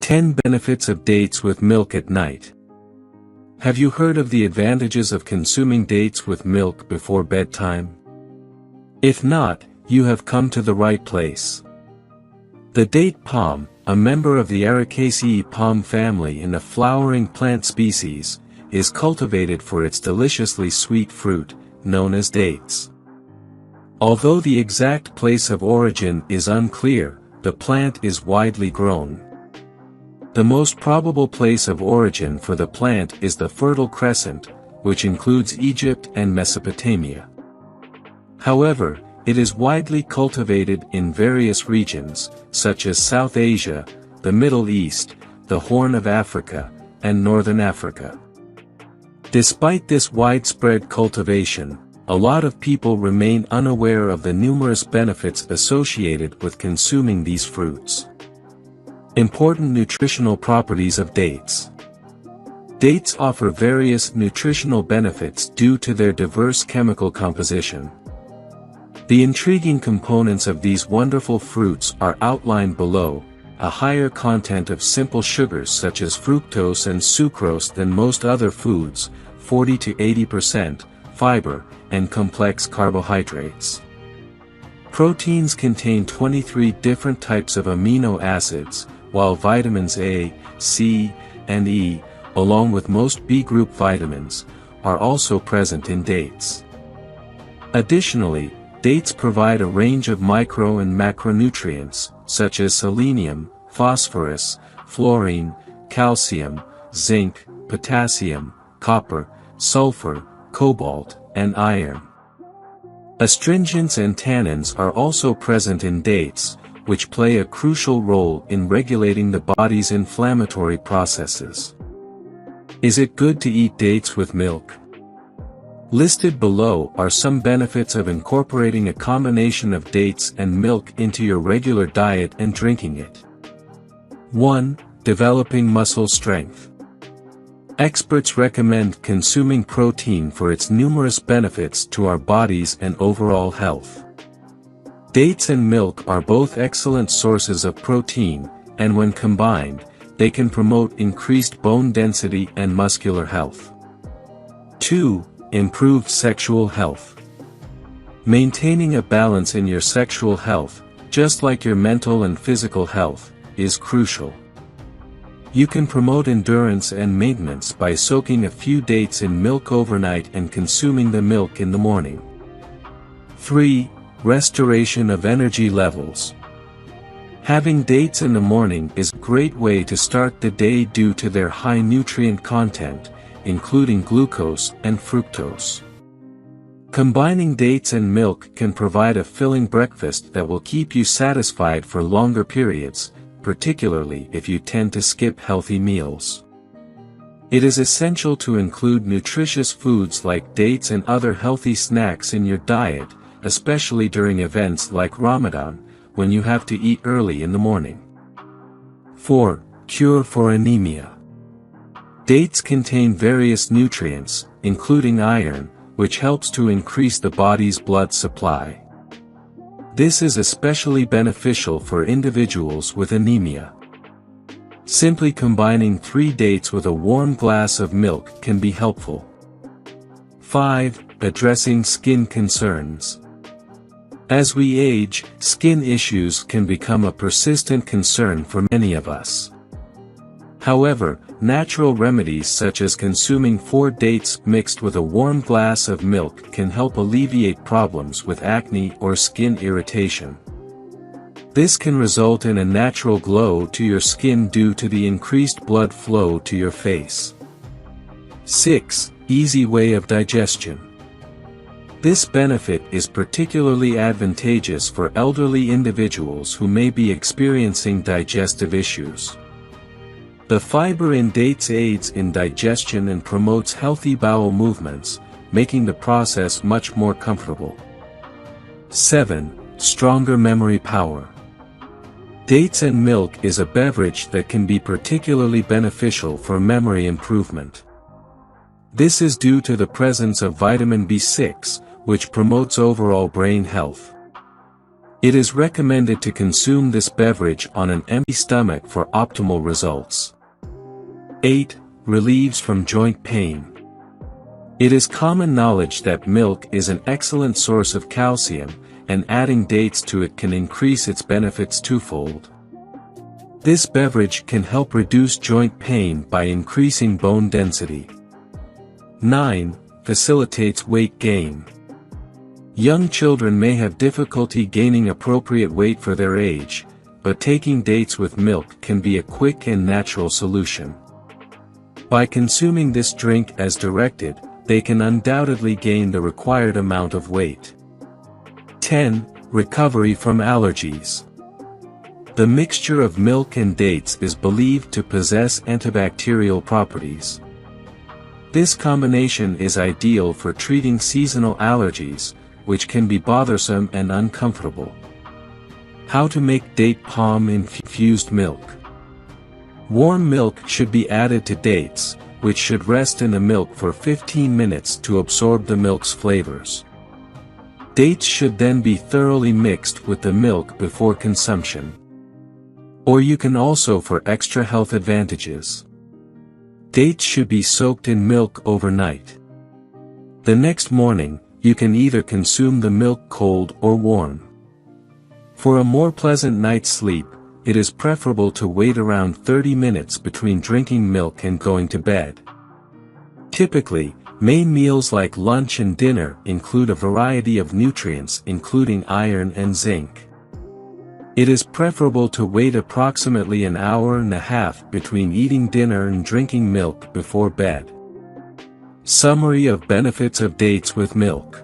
10 benefits of dates with milk at night. Have you heard of the advantages of consuming dates with milk before bedtime? If not, you have come to the right place. The date palm, a member of the Ericaceae palm family and a flowering plant species, is cultivated for its deliciously sweet fruit, known as dates. Although the exact place of origin is unclear, the plant is widely grown. The most probable place of origin for the plant is the Fertile Crescent, which includes Egypt and Mesopotamia. However, it is widely cultivated in various regions, such as South Asia, the Middle East, the Horn of Africa, and Northern Africa. Despite this widespread cultivation, a lot of people remain unaware of the numerous benefits associated with consuming these fruits. Important nutritional properties of dates. Dates offer various nutritional benefits due to their diverse chemical composition. The intriguing components of these wonderful fruits are outlined below: a higher content of simple sugars such as fructose and sucrose than most other foods, 40 to 80%, fiber, and complex carbohydrates. Proteins contain 23 different types of amino acids, while vitamins A, C, and E, along with most B-group vitamins, are also present in dates. Additionally, dates provide a range of micro and macronutrients, such as selenium, phosphorus, fluorine, calcium, zinc, potassium, copper, sulfur, cobalt, and iron. Astringents and tannins are also present in dates, which play a crucial role in regulating the body's inflammatory processes. Is it good to eat dates with milk? Listed below are some benefits of incorporating a combination of dates and milk into your regular diet and drinking it. 1. Developing muscle strength. Experts recommend consuming protein for its numerous benefits to our bodies and overall health. Dates and milk are both excellent sources of protein, and when combined, they can promote increased bone density and muscular health. 2. Improved sexual health. Maintaining a balance in your sexual health, just like your mental and physical health, is crucial. You can promote endurance and maintenance by soaking a few dates in milk overnight and consuming the milk in the morning. 3. Restoration of energy levels. Having dates in the morning is a great way to start the day due to their high nutrient content, including glucose and fructose. Combining dates and milk can provide a filling breakfast that will keep you satisfied for longer periods, particularly if you tend to skip healthy meals. It is essential to include nutritious foods like dates and other healthy snacks in your diet, especially during events like Ramadan, when you have to eat early in the morning. 4. Cure for anemia. Dates contain various nutrients, including iron, which helps to increase the body's blood supply. This is especially beneficial for individuals with anemia. Simply combining 3 dates with a warm glass of milk can be helpful. 5. Addressing skin concerns. As we age, skin issues can become a persistent concern for many of us. However, natural remedies such as consuming 4 dates mixed with a warm glass of milk can help alleviate problems with acne or skin irritation. This can result in a natural glow to your skin due to the increased blood flow to your face. 6. Easy way of digestion. This benefit is particularly advantageous for elderly individuals who may be experiencing digestive issues. The fiber in dates aids in digestion and promotes healthy bowel movements, making the process much more comfortable. 7. Stronger memory power. Dates and milk is a beverage that can be particularly beneficial for memory improvement. This is due to the presence of vitamin B6, which promotes overall brain health. It is recommended to consume this beverage on an empty stomach for optimal results. 8. Relieves from joint pain. It is common knowledge that milk is an excellent source of calcium, and adding dates to it can increase its benefits twofold. This beverage can help reduce joint pain by increasing bone density. 9. Facilitates weight gain. Young children may have difficulty gaining appropriate weight for their age, but taking dates with milk can be a quick and natural solution. By consuming this drink as directed, they can undoubtedly gain the required amount of weight. 10. Recovery from allergies. The mixture of milk and dates is believed to possess antibacterial properties. This combination is ideal for treating seasonal allergies, which can be bothersome and uncomfortable. How to make date palm infused milk. Warm milk should be added to dates, which should rest in the milk for 15 minutes to absorb the milk's flavors. Dates should then be thoroughly mixed with the milk before consumption. Or you can also for extra health advantages. Dates should be soaked in milk overnight. The next morning, you can either consume the milk cold or warm. For a more pleasant night's sleep, it is preferable to wait around 30 minutes between drinking milk and going to bed. Typically, main meals like lunch and dinner include a variety of nutrients including iron and zinc. It is preferable to wait approximately an hour and a half between eating dinner and drinking milk before bed. Summary of benefits of dates with milk.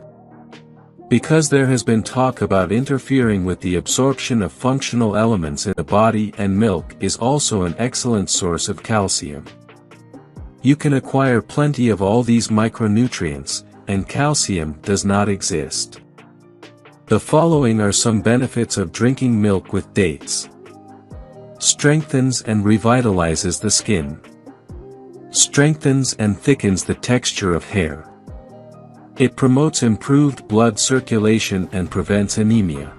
Because there has been talk about interfering with the absorption of functional elements in the body, and milk is also an excellent source of calcium. You can acquire plenty of all these micronutrients, and calcium does not exist. The following are some benefits of drinking milk with dates. Strengthens and revitalizes the skin. Strengthens and thickens the texture of hair. It promotes improved blood circulation and prevents anemia.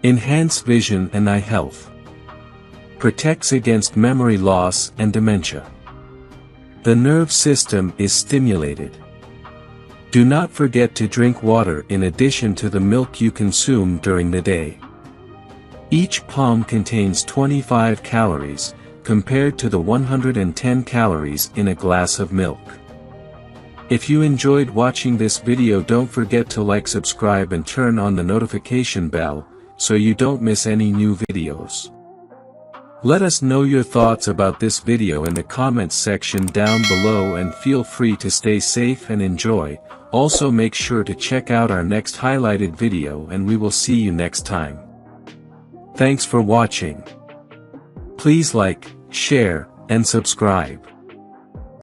Enhance vision and eye health. Protects against memory loss and dementia. The nerve system is stimulated. Do not forget to drink water in addition to the milk you consume during the day. Each palm contains 25 calories, compared to the 110 calories in a glass of milk. If you enjoyed watching this video, don't forget to like, subscribe and turn on the notification bell, so you don't miss any new videos. Let us know your thoughts about this video in the comments section down below, and feel free to stay safe and enjoy. Also make sure to check out our next highlighted video, and we will see you next time. Thanks for watching. Please like, share, and subscribe.